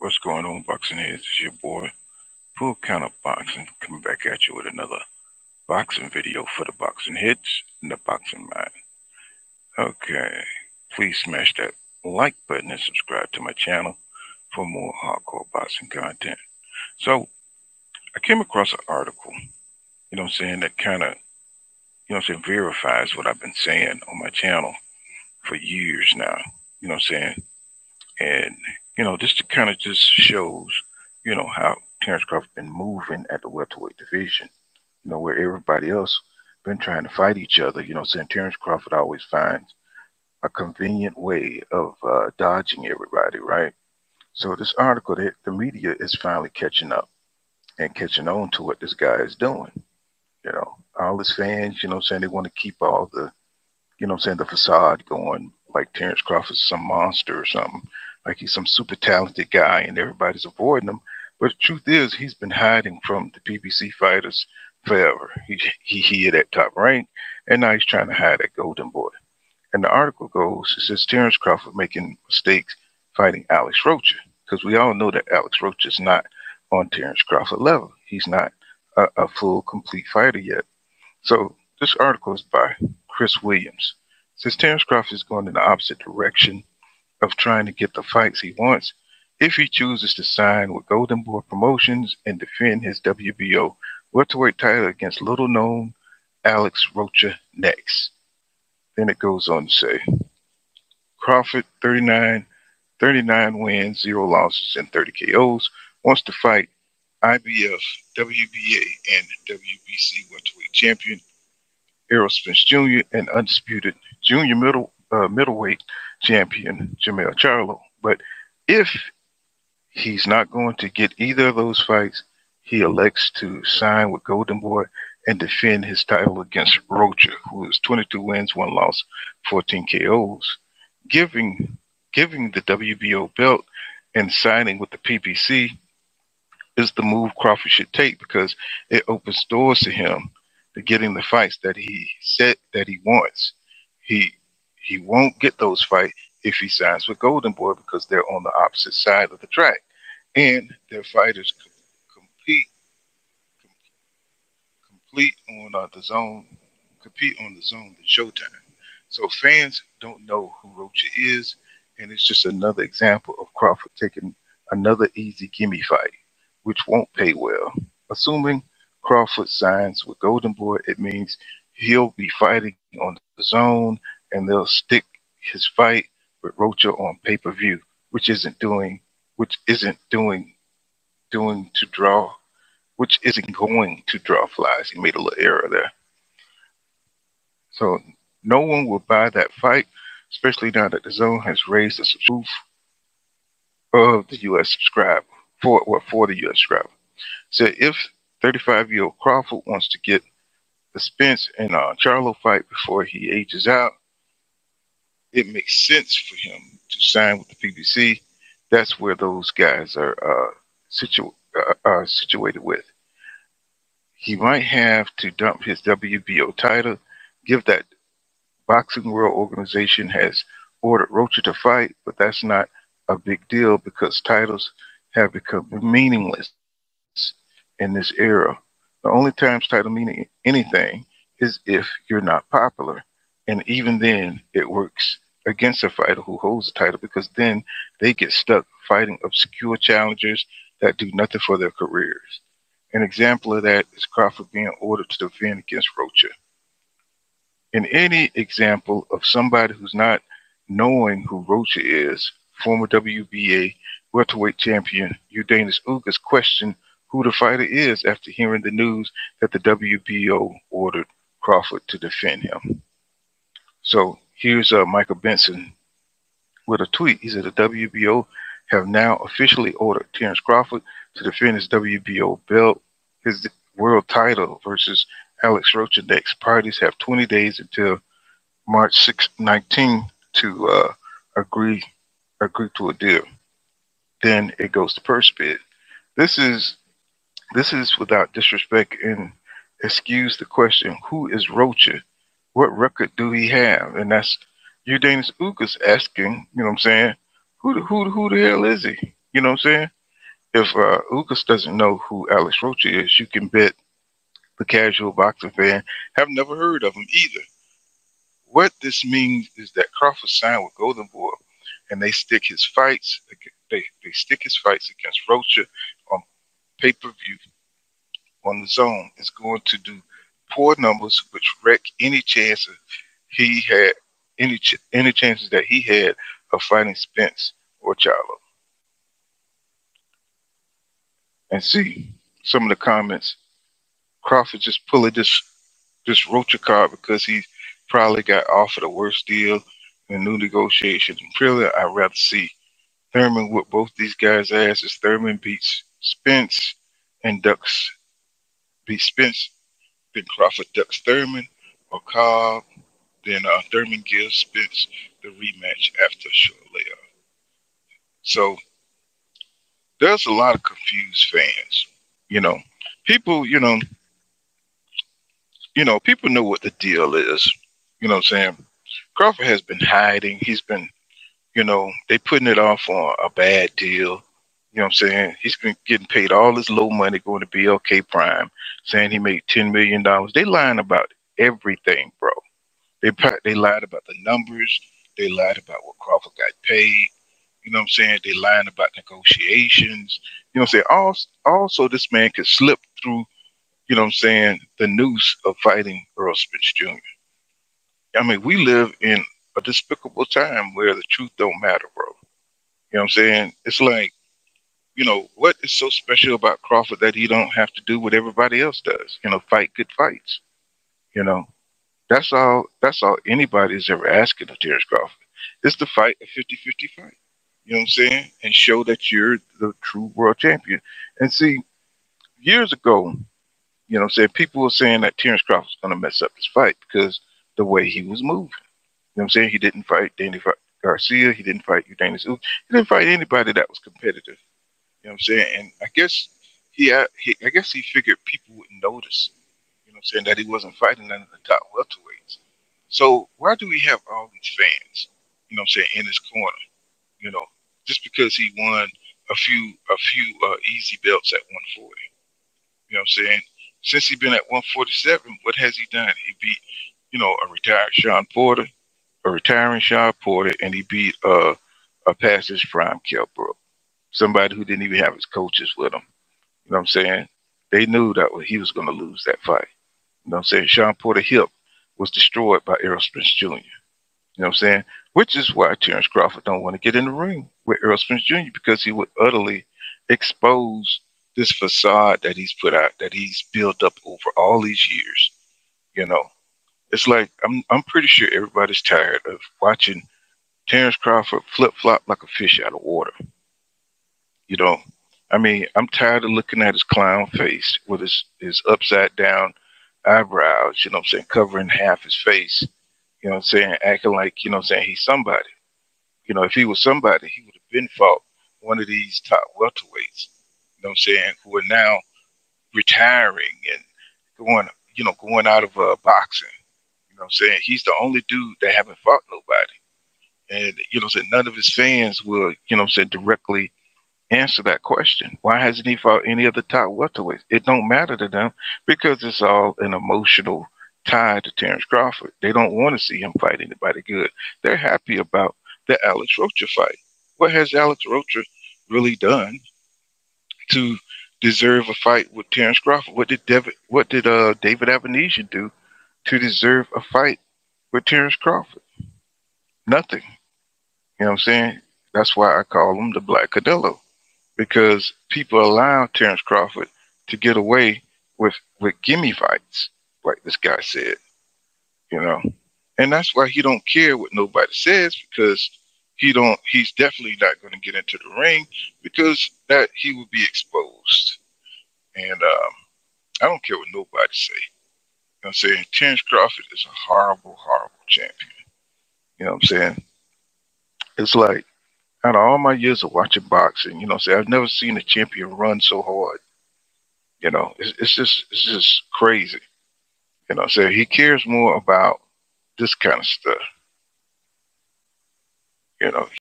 What's going on, boxing heads? It's your boy, Full Counter Boxing, coming back at you with another boxing video for the boxing hits and the boxing mind. Okay, please smash that like button and subscribe to my channel for more hardcore boxing content. So, I came across an article, that kind of, verifies what I've been saying on my channel for years now, and, just to kind of just shows, how Terrence Crawford been moving at the welterweight division, where everybody else been trying to fight each other, Terrence Crawford always finds a convenient way of dodging everybody, right? So this article, the media is finally catching up and catching on to what this guy is doing. All his fans, they want to keep all the, the facade going, like Terrence Crawford's some monster or something, like he's some super talented guy and everybody's avoiding him. But the truth is, he's been hiding from the PBC fighters forever. He hid at top rank, and now he's trying to hide at Golden Boy. And the article goes, it says Terrence Crawford making mistakes fighting Alex Rocha, because we all know that Alex Rocha is not on Terrence Crawford level. He's not a full, complete fighter yet. So this article is by Chris Williams. It says Terrence Crawford is going in the opposite direction of trying to get the fights he wants if he chooses to sign with Golden Boy Promotions and defend his WBO welterweight title against little-known Alex Rocha next. Then it goes on to say, Crawford, 39 wins, 0 losses, and 30 KOs, wants to fight IBF, WBA, and WBC welterweight champion Errol Spence Jr. and undisputed junior middleweight champion Jermell Charlo. But if he's not going to get either of those fights, he elects to sign with Golden Boy and defend his title against Rocha, who is 22 wins, 1 loss, 14 KOs. Giving the WBO belt and signing with the PBC is the move Crawford should take, because it opens doors to him to getting the fights that he said that he wants. He won't get those fights if he signs with Golden Boy, because they're on the opposite side of the track, and their fighters compete on the zone, the Showtime. So fans don't know who Rocha is, and it's just another example of Crawford taking another easy gimme fight, which won't pay well. Assuming Crawford signs with Golden Boy, it means he'll be fighting on the zone, and they'll stick his fight with Rocha on pay-per-view, which isn't going to draw flies. He made a little error there. So no one will buy that fight, especially now that the zone has raised the proof of the U.S. subscriber for the U.S. subscriber. So if 35-year-old Crawford wants to get the Spence and Charlo fight before he ages out, it makes sense for him to sign with the PBC. That's where those guys are situated with. He might have to dump his WBO title, give that Boxing World Organization has ordered Rocha to fight, but that's not a big deal because titles have become meaningless in this era. The only times title meaning anything is if you're not popular, and even then it works against a fighter who holds the title, because then they get stuck fighting obscure challengers that do nothing for their careers. An example of that is Crawford being ordered to defend against Rocha. In any example of somebody who's not knowing who Rocha is, former WBA welterweight champion Eudanis Ugas questioned who the fighter is after hearing the news that the WBO ordered Crawford to defend him. So here's Michael Benson with a tweet. He said the WBO have now officially ordered Terrence Crawford to defend his WBO belt, his world title versus Alex Rocha next. Parties have 20 days until March 19 to agree to a deal. Then it goes to purse bid. This is without disrespect, and excuse the question, who is Rocha? What record do he have? And that's Eudanis Ugas asking, who the hell is he? You know what I'm saying? If Ugas doesn't know who Alex Rocha is, you can bet the casual boxing fan have never heard of him either. What this means is that Crawford signed with Golden Boy, and they stick his fights. They stick his fights against Rocha on pay-per-view on the zone. It's going to do poor numbers, which wreck any chances he had, any chances that he had of fighting Spence or Charlo. And see some of the comments. Crawford just pulling this Rocha card because he probably got offered a worse deal in a new negotiation. And really, I'd rather see Thurman whip both these guys' asses. Thurman beats Spence and beats Spence, then Crawford ducks Thurman, or Cobb, then Thurman gives Spence the rematch after a short layoff. So there's a lot of confused fans. You know, people, people know what the deal is. You know what I'm saying? Crawford has been hiding. He's been, they putting it off on a bad deal. You know what I'm saying? He's been getting paid all this low money going to BLK Prime, saying he made $10 million. They lying about everything, bro. They lied about the numbers. They lied about what Crawford got paid. You know what I'm saying? They lying about negotiations. You know what I'm saying? Also, this man could slip through, you know what I'm saying, the noose of fighting Errol Spence Jr. I mean, we live in a despicable time where the truth don't matter, bro. You know what I'm saying? It's like, what is so special about Crawford that he don't have to do what everybody else does? Fight good fights. You know, that's all anybody is ever asking of Terrence Crawford. Is to fight a 50-50 fight. You know what I'm saying? And show that you're the true world champion. And see, years ago, you know what I'm saying, people were saying that Terrence Crawford was going to mess up his fight because the way he was moving. You know what I'm saying? He didn't fight Danny Garcia. He didn't fight Udanis. He didn't fight anybody that was competitive. You know what I'm saying? And I guess I guess he figured people wouldn't notice. You know what I'm saying? That he wasn't fighting none of the top welterweights. So why do we have all these fans? You know what I'm saying, in his corner? You know, just because he won a few easy belts at 140. You know what I'm saying? Since he's been at 147, what has he done? He beat, a retired Sean Porter, a retiring Sean Porter, and he beat a past his prime Kell Brook, somebody who didn't even have his coaches with him. You know what I'm saying? They knew that he was going to lose that fight. You know what I'm saying? Sean Porter hip was destroyed by Errol Spence Jr. You know what I'm saying? Which is why Terrence Crawford don't want to get in the ring with Errol Spence Jr. because he would utterly expose this facade that he's put out, that he's built up over all these years. You know, it's like I'm pretty sure everybody's tired of watching Terrence Crawford flip flop like a fish out of water. You know, I mean, I'm tired of looking at his clown face with his upside down eyebrows. You know what I'm saying, covering half his face. You know what I'm saying, acting like, you know what I'm saying, he's somebody. If he was somebody, he would have been fought one of these top welterweights. You know what I'm saying, who are now retiring and going out of boxing. You know what I'm saying? He's the only dude that haven't fought nobody. And, none of his fans will, directly answer that question. Why hasn't he fought any of the top welterweights? It don't matter to them because it's all an emotional tie to Terrence Crawford. They don't want to see him fight anybody good. They're happy about the Alex Rocha fight. What has Alex Rocha really done to deserve a fight with Terrence Crawford? What did David Avenesian do to deserve a fight with Terrence Crawford? Nothing. You know what I'm saying? That's why I call him the Black Canelo, because people allow Terrence Crawford to get away with gimme fights, like this guy said. You know, and that's why he don't care what nobody says, because he's definitely not going to get into the ring because that he will be exposed. And I don't care what nobody say. You know what I'm saying? Terrence Crawford is a horrible, horrible champion. You know what I'm saying? It's like, out of all my years of watching boxing, you know what I'm saying, I've never seen a champion run so hard. It's just crazy. You know what I'm saying? He cares more about this kind of stuff.